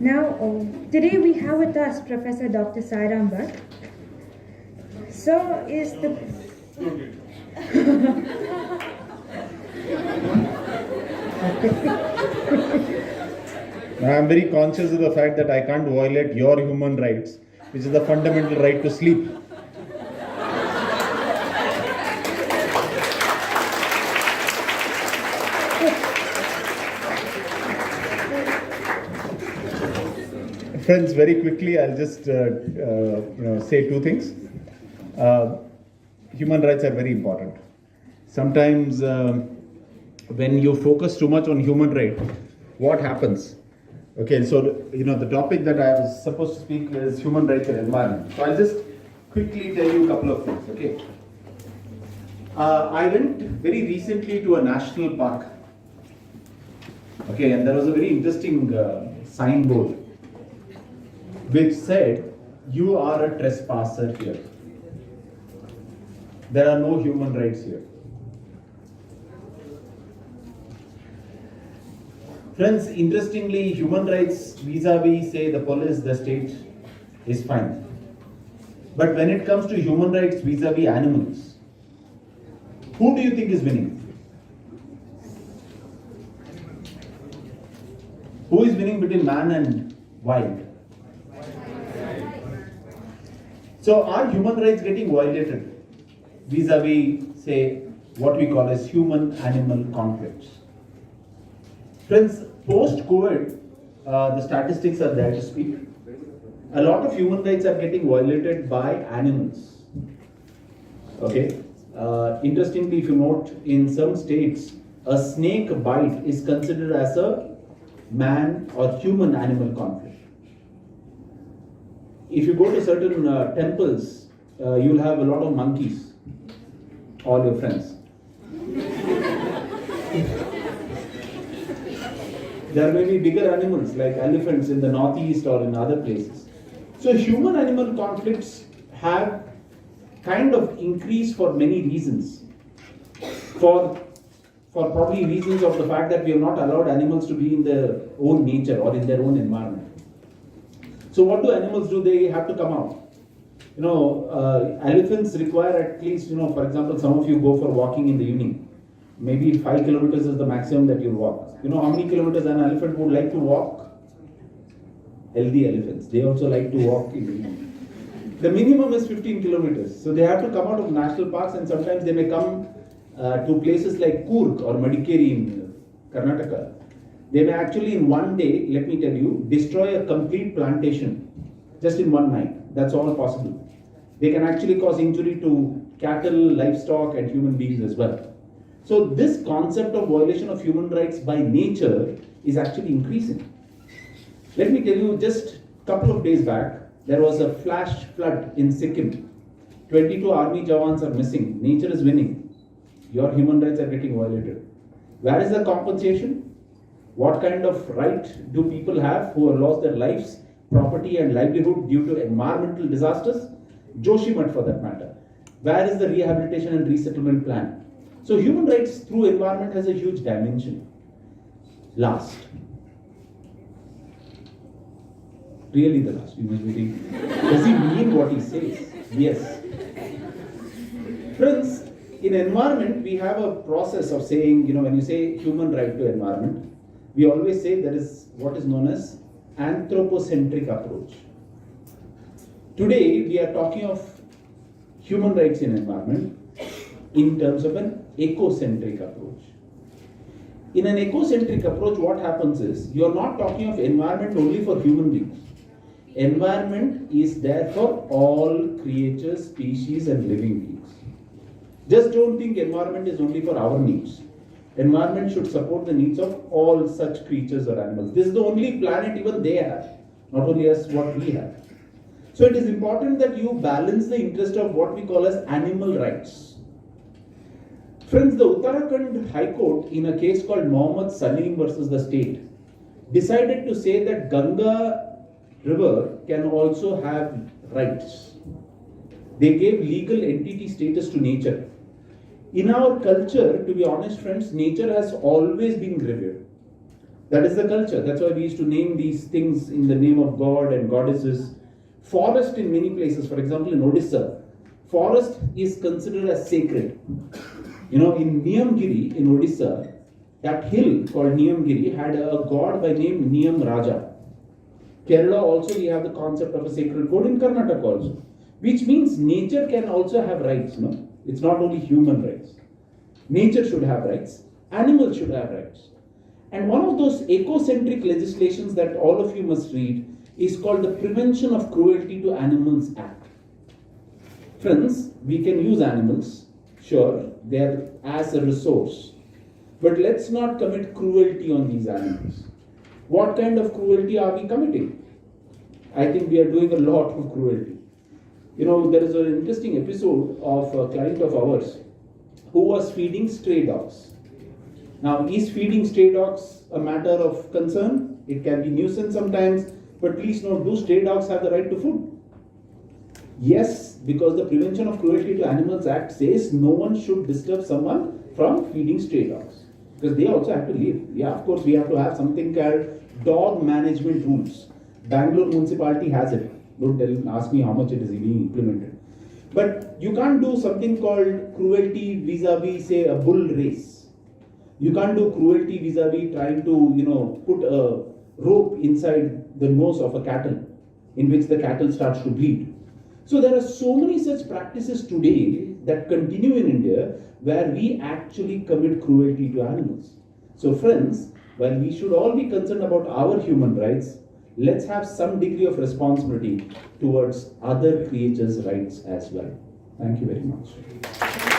Now, today we have with us Professor Dr. Sairam Bhat. So is the... I am very conscious of the fact that I can't violate your human rights, which is the fundamental right to sleep. Friends, very quickly, I'll just say two things. Human rights are very important. Sometimes when you focus too much on human rights, what happens? Okay, so the topic that I was supposed to speak is human rights and environment. So I'll just quickly tell you a couple of things. Okay, I went very recently to a national park. Okay, and there was a very interesting signboard which said, "You are a trespasser here. There are no human rights here." Friends, interestingly, human rights vis-a-vis, say, the police, the state, is fine. But when it comes to human rights vis-a-vis animals, who do you think is winning? Who is winning between man and wild? So are human rights getting violated vis-a-vis, say, what we call as human-animal conflicts? Friends, post-COVID, the statistics are there to speak. A lot of human rights are getting violated by animals. Okay. Interestingly, if you note, in some states, a snake bite is considered as a man or human-animal conflict. If you go to certain temples, you'll have a lot of monkeys, all your friends. There may be bigger animals like elephants in the northeast or in other places. So human-animal conflicts have kind of increased for many reasons. For probably reasons of the fact that we have not allowed animals to be in their own nature or in their own environment. So what do animals do? They have to come out. Elephants require at least, for example, some of you go for walking in the evening. Maybe 5 kilometers is the maximum that you'll walk. You know how many kilometers an elephant would like to walk? Healthy elephants. They also like to walk in the evening. The minimum is 15 kilometers. So they have to come out of national parks, and sometimes they may come to places like Coorg or Madikeri in Karnataka. They may actually in one day, let me tell you, destroy a complete plantation just in one night. That's all possible. They can actually cause injury to cattle, livestock, and human beings as well. So this concept of violation of human rights by nature is actually increasing. Let me tell you, just a couple of days back, there was a flash flood in Sikkim. 22 army jawans are missing. Nature is winning. Your human rights are getting violated. Where is the compensation? What kind of right do people have who have lost their lives, property and livelihood due to environmental disasters? Joshimath for that matter. Where is the rehabilitation and resettlement plan? So human rights through environment has a huge dimension. Last. Really the last. You must be thinking, does he mean what he says? Yes. Friends, in environment, we have a process of saying, when you say human right to environment, we always say there is what is known as anthropocentric approach. Today, we are talking of human rights in environment in terms of an ecocentric approach. In an ecocentric approach, what happens is, you are not talking of environment only for human beings. Environment is there for all creatures, species and living beings. Just don't think environment is only for our needs. Environment should support the needs of all such creatures or animals. This is the only planet even they have, not only as what we have. So it is important that you balance the interest of what we call as animal rights. Friends, the Uttarakhand High Court in a case called Mohammed Salim versus the state decided to say that Ganga river can also have rights. They gave legal entity status to nature. In our culture, to be honest friends, nature has always been revered. That is the culture. That's why we used to name these things in the name of God and goddesses. Forest in many places, for example in Odisha, forest is considered as sacred. You know, in Niyamgiri in Odisha, that hill called Niyamgiri had a god by name Niyam Raja. Kerala also we have the concept of a sacred code, in Karnataka also. Which means nature can also have rights, no? It's not only human rights. Nature should have rights, animals should have rights. And one of those eco-centric legislations that all of you must read is called the Prevention of Cruelty to Animals Act. Friends, we can use animals, sure, they are as a resource. But let's not commit cruelty on these animals. What kind of cruelty are we committing? I think we are doing a lot of cruelty. You know, there is an interesting episode of a client of ours who was feeding stray dogs. Now, is feeding stray dogs a matter of concern? It can be nuisance sometimes, but please note, do stray dogs have the right to food? Yes, because the Prevention of Cruelty to Animals Act says no one should disturb someone from feeding stray dogs. Because they also have to live. Yeah, of course, we have to have something called dog management rules. Bengaluru municipality has it. Don't ask me how much it is being implemented. But you can't do something called cruelty vis-a-vis, say, a bull race. You can't do cruelty vis-a-vis trying to, put a rope inside the nose of a cattle, in which the cattle starts to bleed. So there are so many such practices today that continue in India where we actually commit cruelty to animals. So friends, while we should all be concerned about our human rights, let's have some degree of responsibility towards other creatures' rights as well. Thank you very much.